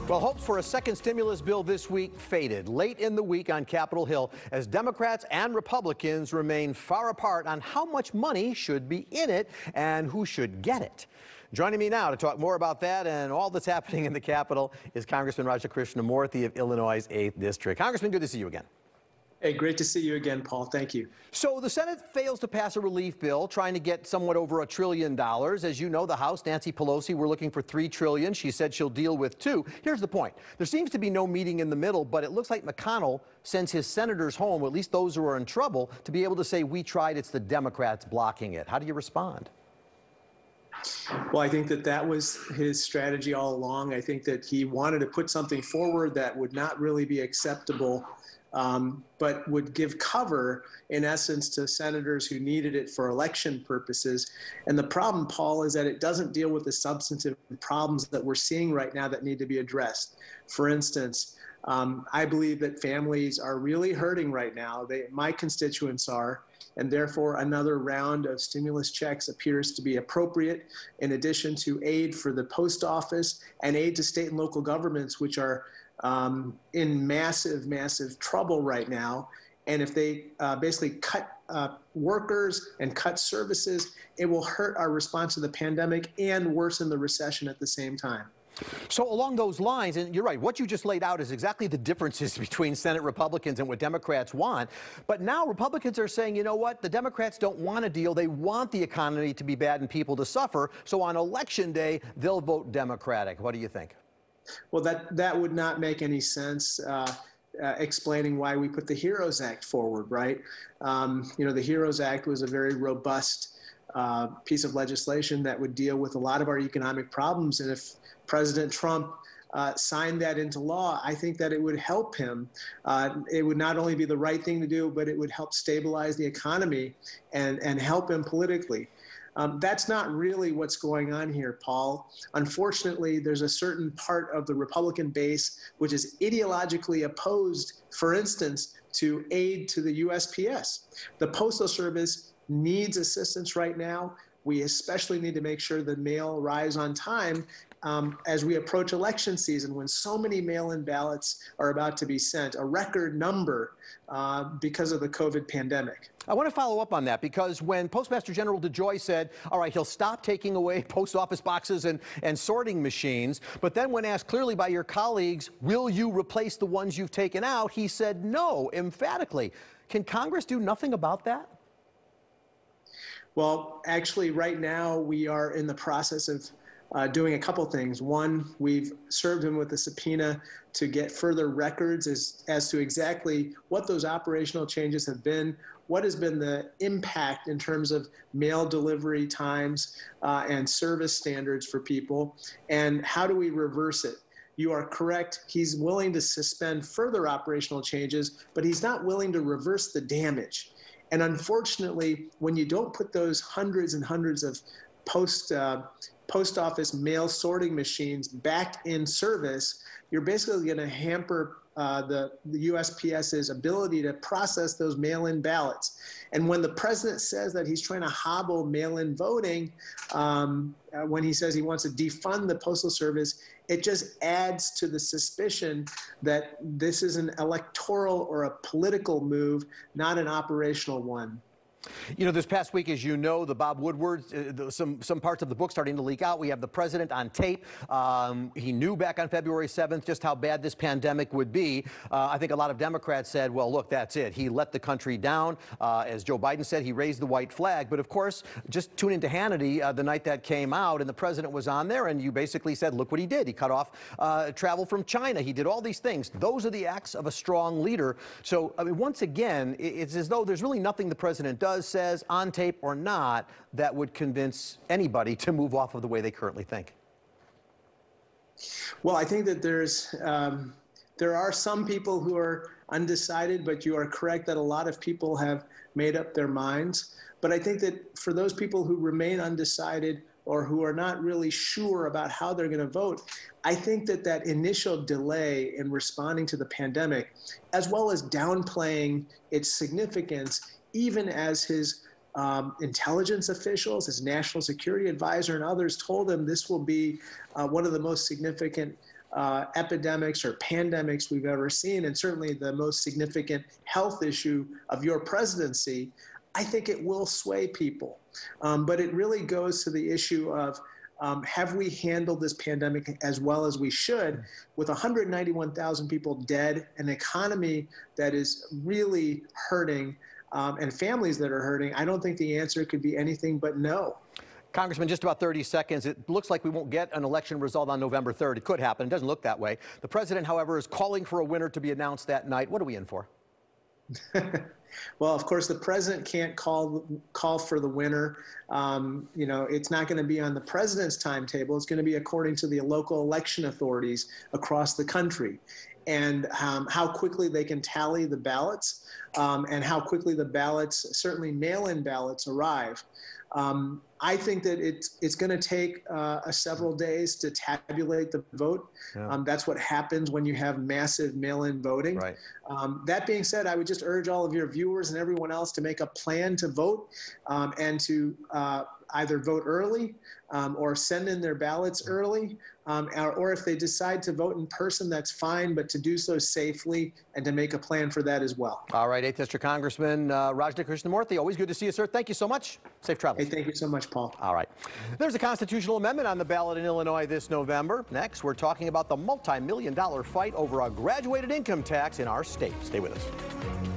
Well, hopes for a second stimulus bill this week faded late in the week on Capitol Hill as Democrats and Republicans remain far apart on how much money should be in it and who should get it. Joining me now to talk more about that and all that's happening in the Capitol is Congressman Raja Krishnamoorthi of Illinois' 8th District. Congressman, good to see you again. Hey, great to see you again, Paul. Thank you. So the Senate fails to pass a relief bill trying to get somewhat over $1 trillion. As you know, the House, Nancy Pelosi, we're looking for $3 trillion. She said she'll deal with $2. Here's the point. There seems to be no meeting in the middle, but it looks like McConnell sends his senators home, or at least those who are in trouble, to be able to say, we tried, it's the Democrats blocking it. How do you respond? Well, I think that was his strategy all along. I think that he wanted to put something forward that would not really be acceptable, but would give cover, in essence, to senators who needed it for election purposes. And the problem, Paul, is that it doesn't deal with the substantive problems that we're seeing right now that need to be addressed. For instance, I believe that families are really hurting right now. My constituents are, and therefore another round of stimulus checks appears to be appropriate, in addition to aid for the post office and aid to state and local governments, which are in massive trouble right now. And if they basically cut workers and cut services, it will hurt our response to the pandemic and worsen the recession at the same time. So along those lines, and you're right, what you just laid out is exactly the differences between Senate Republicans and what Democrats want. But now Republicans are saying, you know what, the Democrats don't want a deal. They want the economy to be bad and people to suffer. So on Election Day, they'll vote Democratic. What do you think? Well, that would not make any sense. Explaining why we put the HEROES Act forward, right? The HEROES Act was a very robust piece of legislation that would deal with a lot of our economic problems. And if President Trump signed that into law, I think that it would help him. It would not only be the right thing to do, but it would help stabilize the economy and help him politically. That's not really what's going on here, Paul. Unfortunately, there's a certain part of the Republican base which is ideologically opposed, for instance, to aid to the USPS. The Postal Service needs assistance right now. We especially need to make sure the mail arrives on time as we approach election season, when so many mail-in ballots are about to be sent, a record number because of the COVID pandemic. I want to follow up on that, because when Postmaster General DeJoy said, all right, he'll stop taking away post office boxes and sorting machines, but then when asked clearly by your colleagues, will you replace the ones you've taken out, he said no, emphatically. Can Congress do nothing about that? Well, actually, right now, we are in the process of doing a couple things. One, we've served him with a subpoena to get further records as to exactly what those operational changes have been, what has been the impact in terms of mail delivery times and service standards for people, and how do we reverse it. You are correct. He's willing to suspend further operational changes, but he's not willing to reverse the damage. And unfortunately, when you don't put those hundreds and hundreds of post office mail sorting machines back in service, you're basically going to hamper the USPS's ability to process those mail-in ballots. And when the president says that he's trying to hobble mail-in voting, when he says he wants to defund the Postal Service, it just adds to the suspicion that this is an electoral or a political move, not an operational one. You know, this past week, as you know, the Bob Woodward, some parts of the book starting to leak out. We have the president on tape. He knew back on February 7th just how bad this pandemic would be. I think a lot of Democrats said, well, look, that's it. He let the country down. As Joe Biden said, he raised the white flag. But of course, just tune into Hannity the night that came out, and the president was on there, and you basically said, look what he did. He cut off travel from China. He did all these things. Those are the acts of a strong leader. So, I mean, once again, it's as though there's really nothing the president does, says, on tape or not, that would convince anybody to move off of the way they currently think. Well, I think that there are some people who are undecided, but you are correct that a lot of people have made up their minds. But I think that for those people who remain undecided or who are not really sure about how they're going to vote, I think that that initial delay in responding to the pandemic, as well as downplaying its significance, even as his intelligence officials, his national security advisor, and others told him this will be one of the most significant epidemics or pandemics we've ever seen, and certainly the most significant health issue of your presidency, I think it will sway people. But it really goes to the issue of have we handled this pandemic as well as we should, with 191,000 people dead, an economy that is really hurting, and families that are hurting? I don't think the answer could be anything but no. Congressman, just about 30 seconds. It looks like we won't get an election result on November 3rd. It could happen. It doesn't look that way. The president, however, is calling for a winner to be announced that night. What are we in for? Well, of course, the president can't call for the winner. It's not going to be on the president's timetable. It's going to be according to the local election authorities across the country, and how quickly they can tally the ballots, and how quickly the ballots, certainly mail-in ballots, arrive. I think that it's going to take several days to tabulate the vote. Yeah. That's what happens when you have massive mail-in voting. Right. That being said, I would just urge all of your viewers and everyone else to make a plan to vote, and to either vote early, or send in their ballots early, or if they decide to vote in person, that's fine, but to do so safely and to make a plan for that as well. All right, 8th District Congressman Rajna Krishnamoorthi, always good to see you, sir. Thank you so much. Safe travels. Hey, thank you so much, Paul. All right. There's a constitutional amendment on the ballot in Illinois this November. Next, we're talking about the multi-million-dollar fight over a graduated income tax in our state. Stay with us.